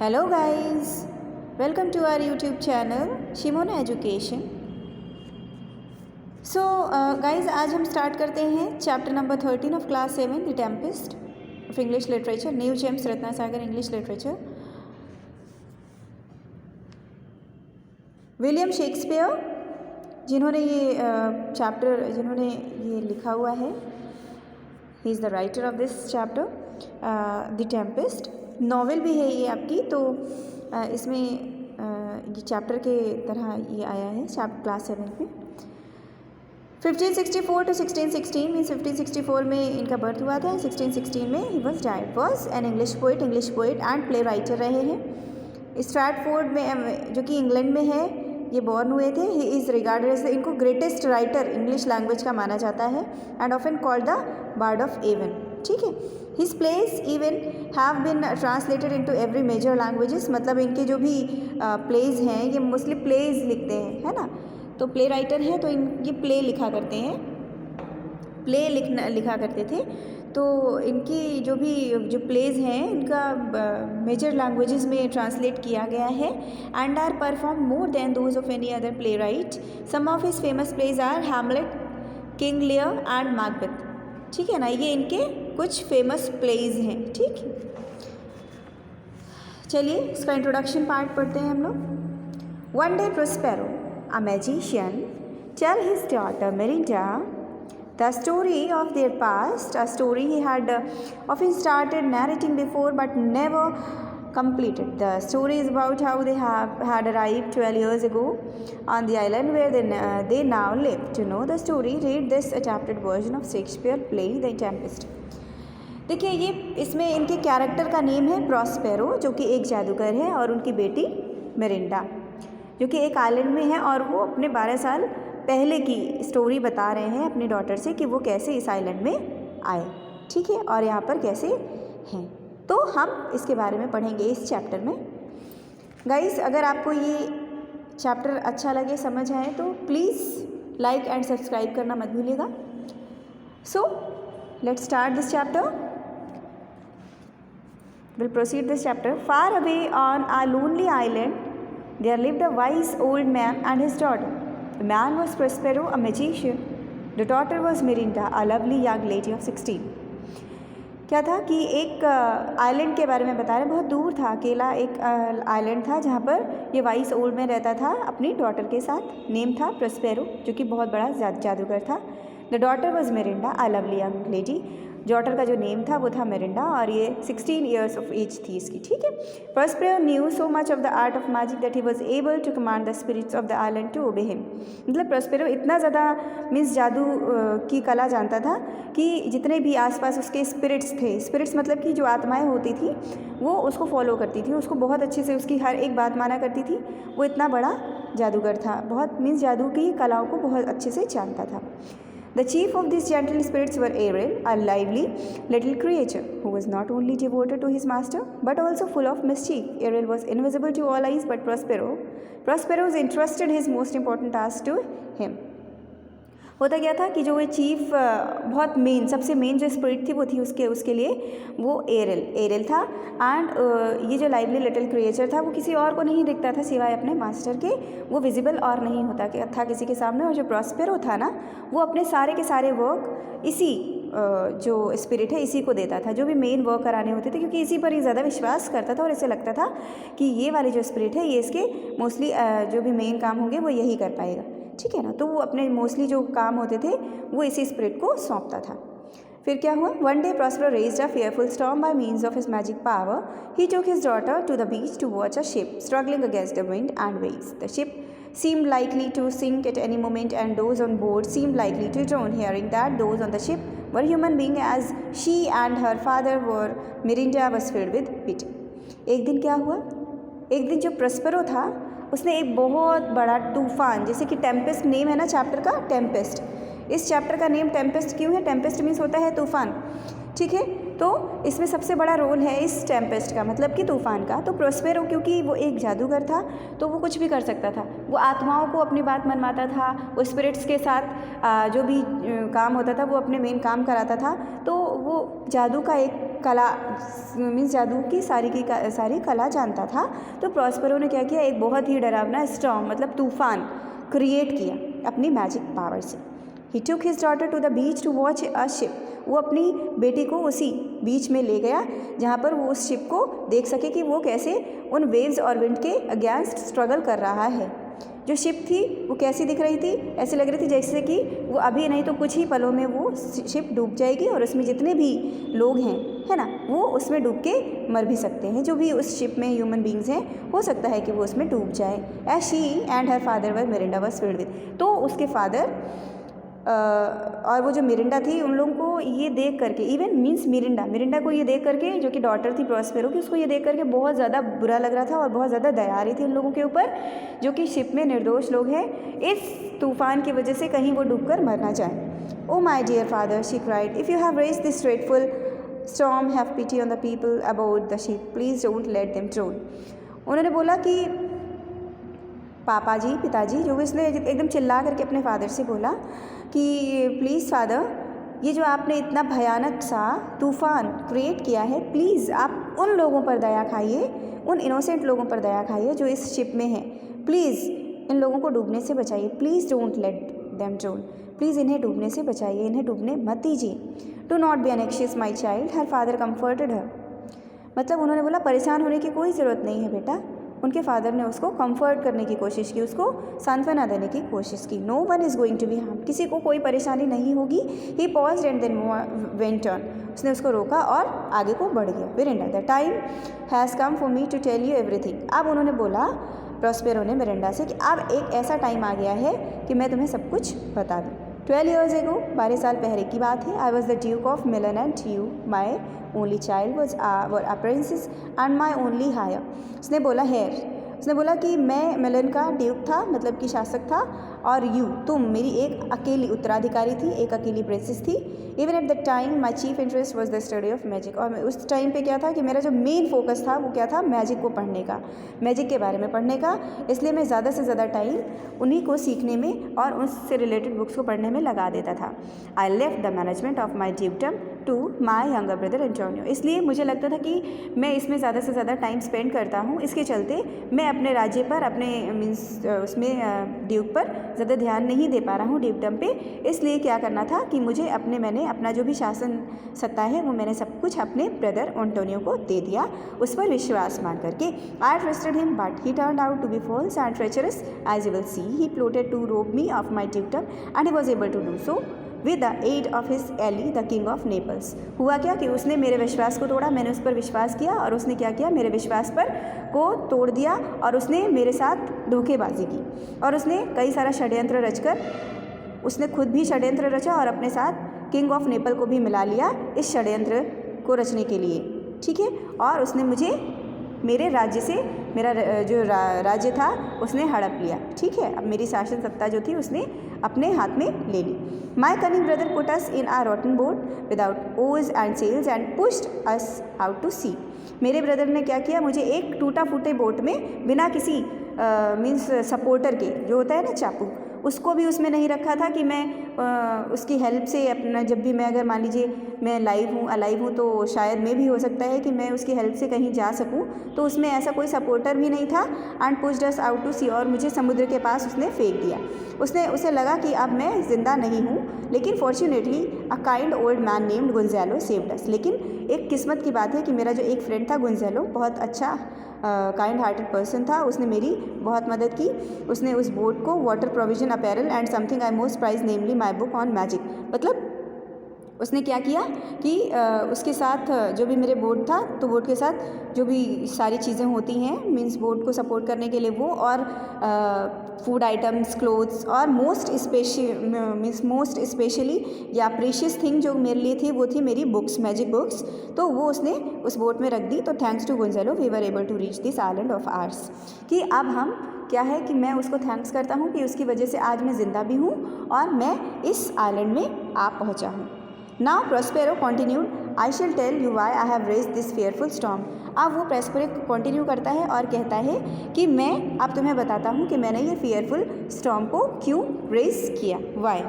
Hello guys, welcome to our YouTube channel Simona education. So guys आज हम start करते हैं chapter number 13 of class 7 the Tempest of English literature, new James Ratna Sagar English literature. William Shakespeare जिन्होंने ये जिन्होंने ये लिखा हुआ है, he is the writer of this chapter the Tempest. Novel भी है ये आपकी, तो इसमें ये चैप्टर के तरह ये आया है क्लास 7 में। 1564 to 1616 मीन्स 1564 में इनका बर्थ हुआ था, 1616 में he was an English poet and play writer रहे हैं। स्ट्रैटफोर्ड में जो कि इंग्लैंड में है ये बॉर्न हुए थे। ही इज़ रिगार्डेड एज इनको ग्रेटेस्ट राइटर इंग्लिश लैंग्वेज का माना जाता है and often called the bard of Avon. ठीक है, his plays even have been translated into every major languages, मतलब इनके जो भी प्लेज हैं ये मोस्टली प्लेज लिखते हैं, है ना। तो प्ले राइटर हैं तो ये प्ले लिखा करते हैं, लिखा करते थे। तो इनकी जो प्लेज हैं इनका मेजर लैंग्वेजेस में ट्रांसलेट किया गया है and are perform more than those of any other play right. Some of his famous plays are Hamlet, King Lear and Macbeth. ठीक है ना, ये इनके कुछ फेमस प्लेज हैं। ठीक है, चलिए इसका इंट्रोडक्शन पार्ट पढ़ते हैं हम लोग। One day Prospero a magician tell his daughter Merinda the story of their past, a story he had often started narrating before but never completed. The story is about how they had arrived 12 years ago on the island where they now live. To know the story, read this adapted version of Shakespeare play The Tempest. देखिए, ये इसमें इनके character का name है Prospero, जो कि एक जादूगर है, और उनकी बेटी मेरिंडा जो कि एक आइलैंड में है, और वो अपने 12 साल पहले की स्टोरी बता रहे हैं अपनी डॉटर से कि वो कैसे इस आइलैंड में आए। ठीक है, और यहाँ पर कैसे हैं, तो हम इसके बारे में पढ़ेंगे इस चैप्टर में। गाइस, अगर आपको ये चैप्टर अच्छा लगे, समझ आए, तो प्लीज़ लाइक एंड सब्सक्राइब करना मत भूलिएगा। So let's start this chapter. Will proceed this chapter. Far away on a lonely island there lived a wise old man and his daughter. The man was Prospero, a magician. The daughter was Mirinda, a lovely young lady of 16. क्या था कि एक island के बारे में बता रहे हैं, बहुत दूर था, अकेला एक आइलैंड था जहाँ पर ये वाइस ओल्ड मैन रहता था अपनी डॉटर के साथ। नेम था प्रोस्पेरो, जो कि बहुत बड़ा जादूगर था। The daughter was Mirinda, a lovely young lady. Daughter का जो नेम था वो था मेरिंडा, और ये 16 ईयर्स ऑफ एज थी इसकी। ठीक है, Prospero knew so much of the art of magic that he was able to command the spirits of the island to obey him. मतलब प्रोस्पेरो इतना ज़्यादा मीन्स जादू की कला जानता था कि जितने भी आसपास उसके स्पिरिट्स थे, स्पिरिट्स मतलब कि जो आत्माएं होती थी, वो उसको फॉलो करती थी, उसको बहुत अच्छे से उसकी हर एक बात माना करती थी। वो इतना बड़ा जादूगर था, बहुत मीन्स जादू की कलाओं को बहुत अच्छे से जानता था। The chief of these gentle spirits were Ariel, a lively little creature who was not only devoted to his master but also full of mischief. Ariel was invisible to all eyes, but Prospero's entrusted his most important task to him. होता क्या था कि जो वो chief बहुत सबसे main जो spirit थी वो थी उसके लिए वो एरियल था। एंड ये जो लाइवली लिटिल क्रिएचर था वो किसी और को नहीं दिखता था सिवाय अपने मास्टर के, वो विजिबल और नहीं होता था किसी के सामने। और जो प्रॉस्पेरो था ना, वो अपने सारे के सारे वर्क इसी जो स्पिरिट है इसी को देता था, जो भी मेन वर्क कराने होते थे, क्योंकि इसी पर ही ज़्यादा विश्वास करता था और इसे लगता था कि ये वाले जो स्पिरिट है ये इसके मोस्टली जो भी मेन काम होंगे वो यही कर पाएगा। ठीक है ना, तो वो अपने मोस्टली जो काम होते थे वो इसी स्पिरिट को सौंपता था। फिर क्या हुआ? One day Prospero raised a fearful storm by means of his magic power. He took his daughter to the beach to watch a ship struggling against the wind and waves. The ship seemed likely to sink at any moment, and those on board seemed likely to drown. Hearing that those on the ship were human beings as she and her father were, Mirinda was filled with pity. एक दिन क्या हुआ? एक दिन जो Prospero था उसने एक बहुत बड़ा तूफान, जैसे कि टेम्पेस्ट नेम है ना चैप्टर का, टेम्पेस्ट। इस चैप्टर का नेम टेम्पेस्ट क्यों है? टेम्पेस्ट मीन्स होता है तूफान। ठीक है, तो इसमें सबसे बड़ा रोल है इस टेम्पेस्ट का, मतलब कि तूफ़ान का। तो प्रोस्पेरो क्योंकि वो एक जादूगर था तो वो कुछ भी कर सकता था, वो आत्माओं को अपनी बात मनवाता था, वो स्पिरिट्स के साथ जो भी काम होता था वो अपने मेन काम कराता था। तो वो जादू का एक कला मीन्स जादू की सारी कला जानता था। तो प्रोस्पेरो ने क्या किया, एक बहुत ही डरावना स्टॉर्म मतलब तूफ़ान क्रिएट किया अपनी मैजिक पावर से। He took his daughter to the beach to watch a ship. वो अपनी बेटी को उसी बीच में ले गया जहाँ पर वो उस शिप को देख सके कि वो कैसे उन वेव्स और विंड के अगेंस्ट स्ट्रगल कर रहा है। जो शिप थी वो कैसी दिख रही थी, ऐसे लग रही थी जैसे कि वो अभी नहीं तो कुछ ही पलों में वो शिप डूब जाएगी और उसमें जितने भी लोग हैं, है ना, वो उसमें डूब के मर भी सकते हैं। जो भी उस शिप में ह्यूमन बींग्स हैं हो सकता है कि वो उसमें डूब जाए। As she and her father were Miranda was filled with. तो उसके फादर और वो जो मिरिंडा थी उन लोगों को ये देख करके, इवन मीन्स मिरिंडा को ये देख करके, जो कि डॉटर थी प्रोस्पेरो की, उसको ये देख करके बहुत ज़्यादा बुरा लग रहा था और बहुत ज़्यादा दया आ रही थी उन लोगों के ऊपर जो कि शिप में निर्दोष लोग हैं, इस तूफ़ान की वजह से कहीं वो डूबकर मर ना जाए। Oh my dear father, she cried, if you have raised this dreadful storm, have pity on the people about the ship, please don't let them drown. उन्होंने बोला कि पिताजी, जो भी उसने एकदम चिल्ला करके अपने फादर से बोला कि प्लीज़ फादर, ये जो आपने इतना भयानक सा तूफ़ान क्रिएट किया है, प्लीज़ आप उन लोगों पर दया खाइए, उन इनोसेंट लोगों पर दया खाइए जो इस शिप में हैं। प्लीज़ इन लोगों को डूबने से बचाइए, please don't let them drown, please इन्हें डूबने से बचाइए, इन्हें डूबने मत दीजिए। Do not be anxious my child, her father comforted her. मतलब उन्होंने बोला परेशान होने की कोई ज़रूरत नहीं है बेटा। उनके फादर ने उसको कंफर्ट करने की कोशिश की, उसको सांत्वना देने की कोशिश की। No one is going to be harm, किसी को कोई परेशानी नहीं होगी। He paused and then went on, उसने उसको रोका और आगे को बढ़ गया। Miranda, the time has come for me to tell you everything. अब उन्होंने बोला प्रोस्पेरो ने मिरिंडा से कि अब एक ऐसा टाइम आ गया है कि मैं तुम्हें सब कुछ बता दूँ। 12 years ago, 12 साल पहले की बात है। I was the duke of Milan and you my only child was a princess and my only heir. उसने बोला कि मैं मिलन का ड्यूक था, मतलब कि शासक था, और तुम मेरी एक अकेली उत्तराधिकारी थी, एक अकेली प्रिंसेस थी। Even at the time my chief interest was the study of magic. और उस टाइम पे क्या था कि मेरा जो मेन फोकस था वो क्या था, मैजिक को पढ़ने का, मैजिक के बारे में पढ़ने का। इसलिए मैं ज़्यादा से ज़्यादा टाइम उन्हीं को सीखने में और उससे रिलेटेड बुक्स को पढ़ने में लगा देता था। I left the management of my dukedom to my younger brother Antonio. इसलिए मुझे लगता था कि मैं इसमें ज़्यादा से ज़्यादा टाइम स्पेंड करता हूँ, इसके चलते मैं अपने राज्य पर, अपने मीन्स उसमें ड्यूक पर ज़्यादा ध्यान नहीं दे पा रहा हूँ, ड्यूकडम पे। इसलिए क्या करना था कि मैंने अपना जो भी शासन सत्ता है वो मैंने सब कुछ अपने ब्रदर एंटोनियो को दे दिया, उस पर विश्वास मान करके। I trusted him but he turned out to be false and treacherous as you will see. He plotted to rob me of my dukedom and he was able to do so with the aid of his ally the king of Naples. हुआ क्या कि उसने मेरे विश्वास को तोड़ा, मैंने उस पर विश्वास किया और उसने क्या किया, मेरे विश्वास पर को तोड़ दिया और उसने मेरे साथ धोखेबाजी की और उसने कई सारा षड्यंत्र रचकर, उसने खुद भी षड्यंत्र रचा और अपने साथ किंग ऑफ नेपल को भी मिला लिया इस षड्यंत्र को रचने के लिए, ठीक है। और उसने मुझे मेरे राज्य से, मेरा जो राज्य था उसने हड़प लिया, ठीक है। अब मेरी शासन सत्ता जो थी उसने अपने हाथ में ले ली। My cunning brother put us in a rotten boat without oars and sails and pushed us out to sea. मेरे ब्रदर ने क्या किया, मुझे एक टूटा फूटे बोट में बिना किसी मीन्स सपोर्टर के, जो होता है ना चाकू, उसको भी उसमें नहीं रखा था कि मैं उसकी हेल्प से अपना, जब भी मैं अगर मान लीजिए मैं अलाइव हूँ तो शायद में भी हो सकता है कि मैं उसकी हेल्प से कहीं जा सकूँ, तो उसमें ऐसा कोई सपोर्टर भी नहीं था। And pushed us out to sea, और मुझे समुद्र के पास उसने फेंक दिया। उसे लगा कि अब मैं ज़िंदा नहीं हूँ, लेकिन fortunately a kind old man named Gonzalo saved us. लेकिन एक किस्मत की बात है कि मेरा जो एक फ्रेंड था गुंजेलो, बहुत अच्छा काइंड हार्टेड पर्सन था, उसने मेरी बहुत मदद की। उसने उस बोट को water provision apparel and something I most prize namely my book on magic, मतलब उसने क्या किया कि उसके साथ जो भी मेरे बोट था, तो बोट के साथ जो भी सारी चीज़ें होती हैं मीन्स बोट को सपोर्ट करने के लिए वो, और फूड आइटम्स, क्लोथ्स, और मोस्ट स्पेशली या प्रीशियस थिंग जो मेरे लिए थी वो थी मेरी बुक्स, मैजिक बुक्स। तो वो उसने उस बोट में रख दी। तो thanks to Gonzalo we were able to reach this island of ours. कि अब हम क्या है कि मैं उसको थैंक्स करता हूँ कि उसकी वजह से आज मैं ज़िंदा भी हूँ और मैं इस आइलैंड में आ पहुँचा हूँ। Now Prospero continued, I shall tell you why I have raise this fearful storm. अब वो प्रेस्पेरो कंटिन्यू करता है और कहता है कि मैं अब तुम्हें बताता हूँ कि मैंने ये फेयरफुल स्टॉर्म को क्यों रेज किया, वाई।